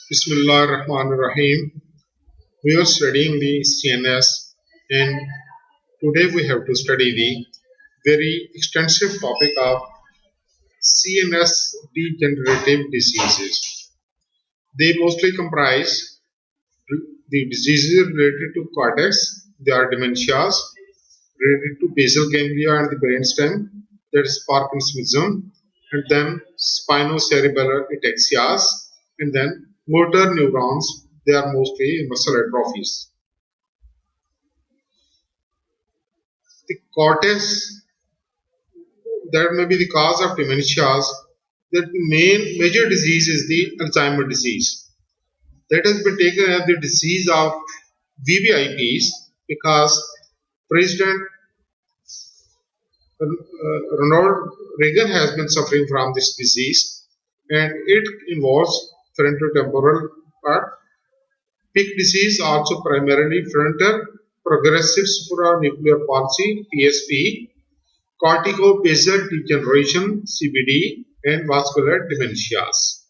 Bismillah ar-Rahman ar-Rahim. We are studying the CNS, and today we have to study the very extensive topic of CNS degenerative diseases. They mostly comprise the diseases related to cortex, they are dementias, related to basal ganglia and the brainstem, that is Parkinsonism, and then spinocerebellar ataxias, and then motor neurons, they are mostly muscle atrophies. The cortex, that may be the cause of dementias. The main major disease is the Alzheimer disease. That has been taken as the disease of VVIPs because President Ronald Reagan has been suffering from this disease, and it involves frontotemporal part. Peak disease also primarily frontal progressive supranuclear palsy (PSP), corticobasal degeneration (CBD), and vascular dementias.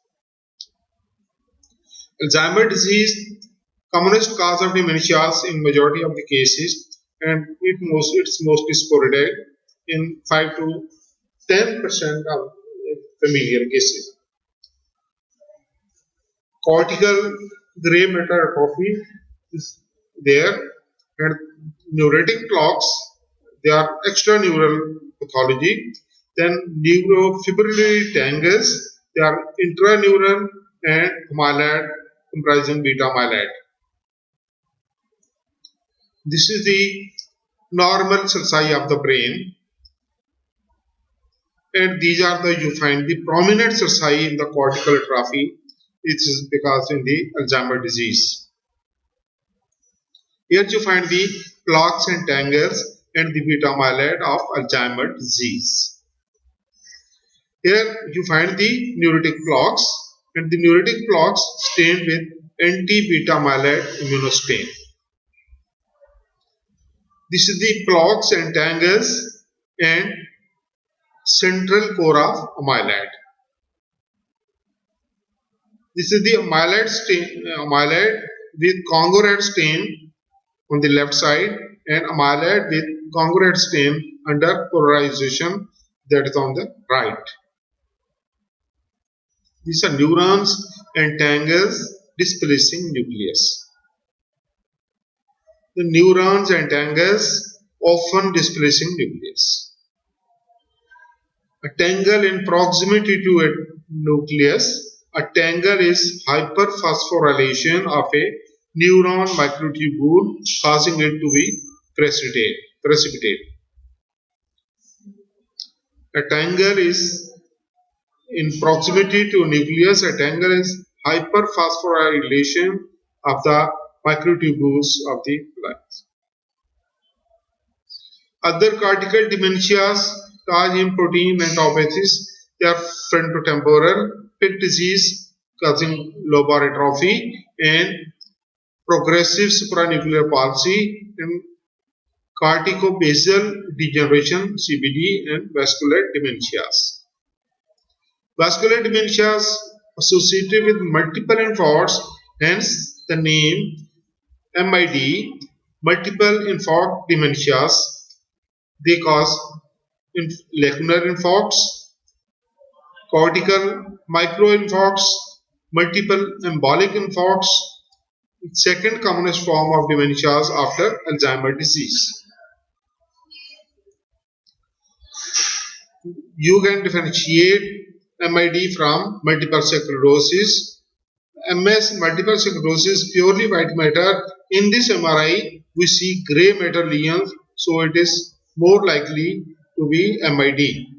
Alzheimer's disease, commonest cause of dementias in majority of the cases, and it's mostly sporadic in 5 to 10% of familial cases. Cortical gray matter atrophy is there, and neuritic clocks, they are extraneural pathology. Then neurofibrillary tangles, they are intraneural and amyloid comprising beta amyloid. This is the normal sulci of the brain, and these are the you find the prominent sulci in the cortical atrophy. It is because in the Alzheimer's disease. Here you find the plaques and tangles and the beta amyloid of Alzheimer's disease. Here you find the neuritic plaques, and the neuritic plaques stained with anti-beta amyloid immunostain. This is the plaques and tangles and central core of amyloid. This is the amyloid with congruent stain on the left side and amyloid with congruent stain under polarization, that is on the right. These are neurons and tangles displacing nucleus. The neurons and tangles often displacing nucleus. A tangle in proximity to a nucleus. A tangle is hyperphosphorylation of a neuron microtubule, causing it to be precipitate. A tangle is in proximity to nucleus. A tangle is hyperphosphorylation of the microtubules of the lines. Other cortical dementias causing protein and tauopathies, they are frontotemporal, Pitt disease causing lobar atrophy, and progressive supranuclear palsy, and corticobasal degeneration (CBD), and vascular dementias. Vascular dementias associated with multiple infarcts, hence the name MID, multiple infarct dementias. They cause lacunar infarcts, cortical microinfarcts, multiple embolic infarcts, second commonest form of dementias after Alzheimer's disease. You can differentiate MID from multiple sclerosis. MS, multiple sclerosis, purely white matter. In this MRI, we see gray matter lesions, so it is more likely to be MID.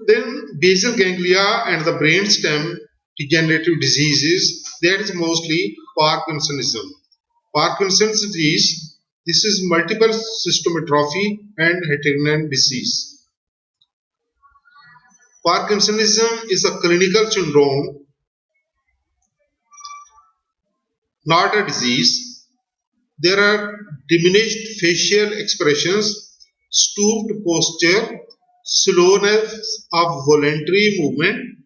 Then basal ganglia and the brainstem degenerative diseases, that is mostly Parkinsonism. Parkinson's disease, this is multiple system atrophy and Huntington disease. Parkinsonism is a clinical syndrome, not a disease. There are diminished facial expressions, stooped posture, slowness of voluntary movement,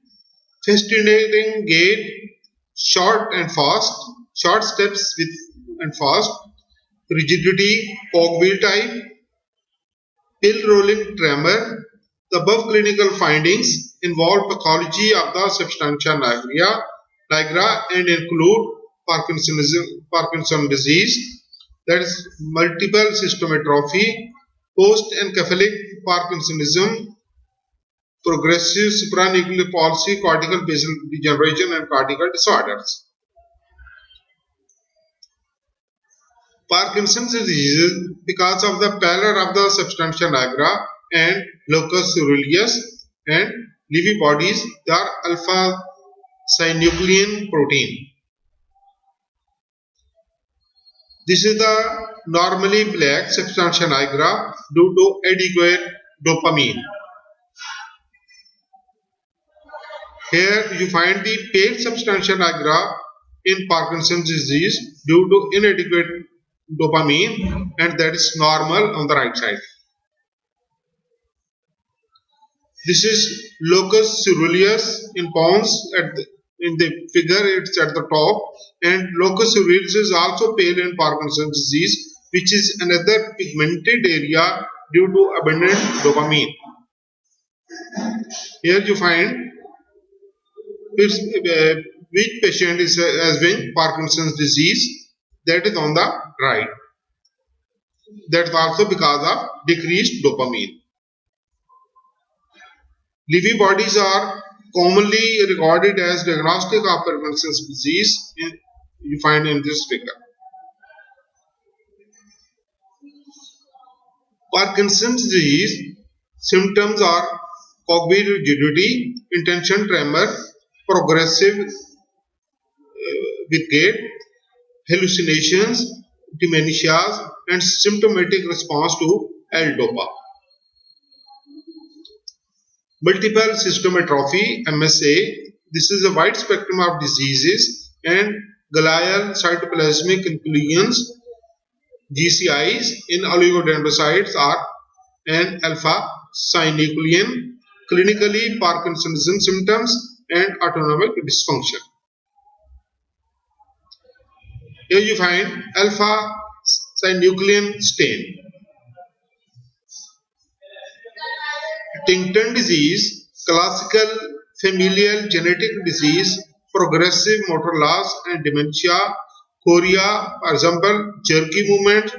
fascinating gait, short and fast, short steps with and fast, rigidity, cogwheel type, pill rolling tremor. The above clinical findings involve pathology of the substantia nigra and include Parkinson disease, that is multiple system atrophy, post-encephalic Parkinsonism, progressive supranuclear palsy, cortical basal degeneration, and cortical disorders. Parkinson's disease, because of the pallor of the substantia nigra and locus coeruleus and Lewy bodies, they are alpha-synuclein protein. This is the normally black substantia nigra due to adequate dopamine. Here you find the pale substantia nigra in Parkinson's disease due to inadequate dopamine, and that is normal on the right side. This is locus coeruleus in pons in the figure, it's at the top, and locus coeruleus is also pale in Parkinson's disease, which is another pigmented area due to abundant dopamine. Here you find which patient is having Parkinson's disease, that is on the right. That's also because of decreased dopamine. Lewy bodies are commonly regarded as diagnostic of Parkinson's disease. You find in this figure. Parkinson's disease symptoms are cogwheel rigidity, intention tremor, progressive with gait, hallucinations, dementias, and symptomatic response to L-DOPA. Multiple system atrophy, MSA. This is a wide spectrum of diseases, and glial cytoplasmic inclusions, GCIs, in oligodendrocytes are an alpha-synuclein, clinically Parkinsonism symptoms, and autonomic dysfunction. Here you find alpha-synuclein stain. Huntington disease, classical familial genetic disease, progressive motor loss and dementia, chorea, for example, jerky movement,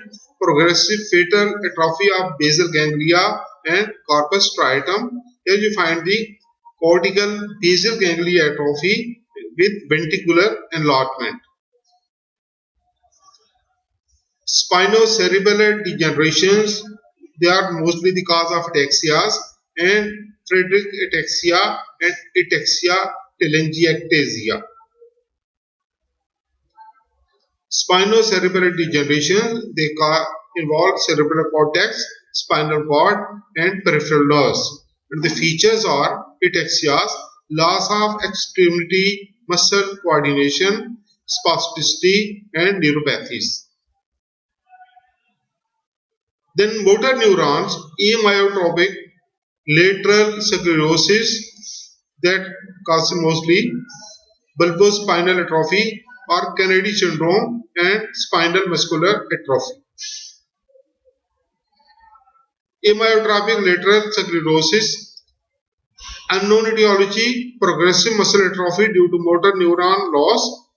progressive fatal atrophy of basal ganglia and corpus striatum. Here you find the cortical basal ganglia atrophy with ventricular enlargement. Spinocerebellar degenerations, they are mostly the cause of ataxias and Friedreich ataxia and ataxia telangiectasia. Spinocerebellar degeneration, they involve cerebral cortex, spinal cord, and peripheral nerves. And the features are ataxias, loss of extremity muscle coordination, spasticity, and neuropathies. Then motor neurons, amyotrophic lateral sclerosis, that causes mostly bulbospinal atrophy or Kennedy syndrome and spinal muscular atrophy. Amyotrophic lateral sclerosis, unknown etiology, progressive muscle atrophy due to motor neuron loss,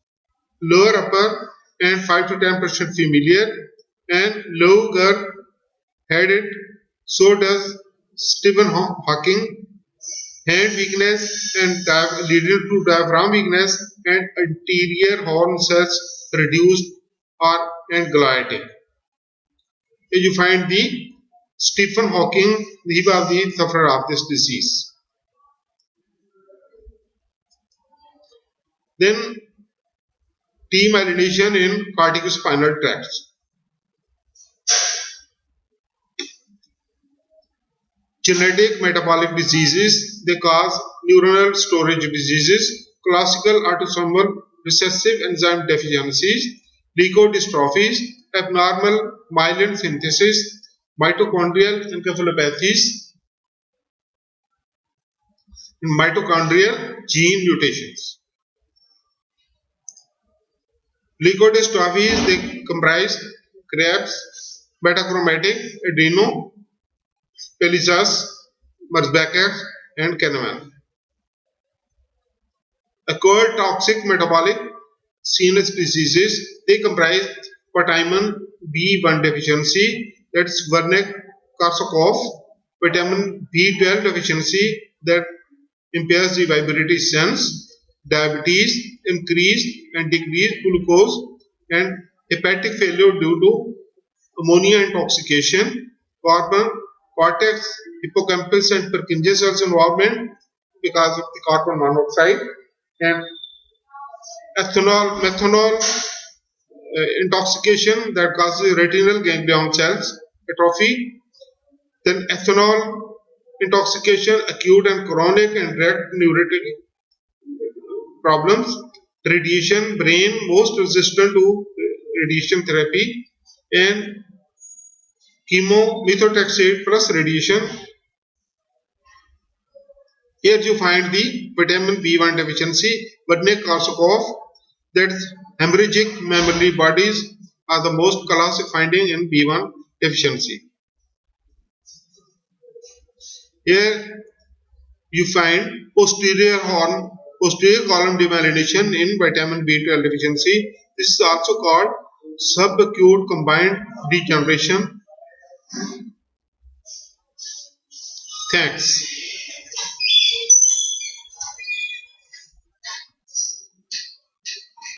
lower upper and 5 to 10% familiar, and low girth had it, so does Stephen Hawking. Hand weakness and leading to diaphragm weakness and anterior horn cells reduced or and gliotic. Here you find the Stephen Hawking, he was the sufferer of this disease. Then demyelination in corticospinal tracts. Genetic metabolic diseases, they cause neuronal storage diseases, classical autosomal recessive enzyme deficiencies, leukodystrophies, abnormal myelin synthesis, mitochondrial encephalopathies. in mitochondrial gene mutations. Leukodystrophies, they comprise Krebs, metachromatic adenopelicus, Merzbacher, and Kahneman. Acquired toxic metabolic CNS diseases, they comprise vitamin B1 deficiency, that's Wernicke-Korsakoff, vitamin B12 deficiency, that impairs the vibratory sense, diabetes, increased and decreased glucose, and hepatic failure due to ammonia intoxication, carbon, cortex, hippocampus, and Purkinje cells involvement because of the carbon monoxide, and methanol intoxication that causes retinal ganglion cells atrophy, then ethanol intoxication, acute and chronic and red neuritic problems, radiation, brain most resistant to radiation therapy, and chemomethotrexate plus radiation. Here you find the vitamin B1 deficiency, Wernicke-Korsakoff, that's hemorrhagic mammillary bodies are the most classic finding in B1 deficiency. Here you find posterior column demyelination in vitamin B12 deficiency. This is also called subacute combined degeneration. Thanks.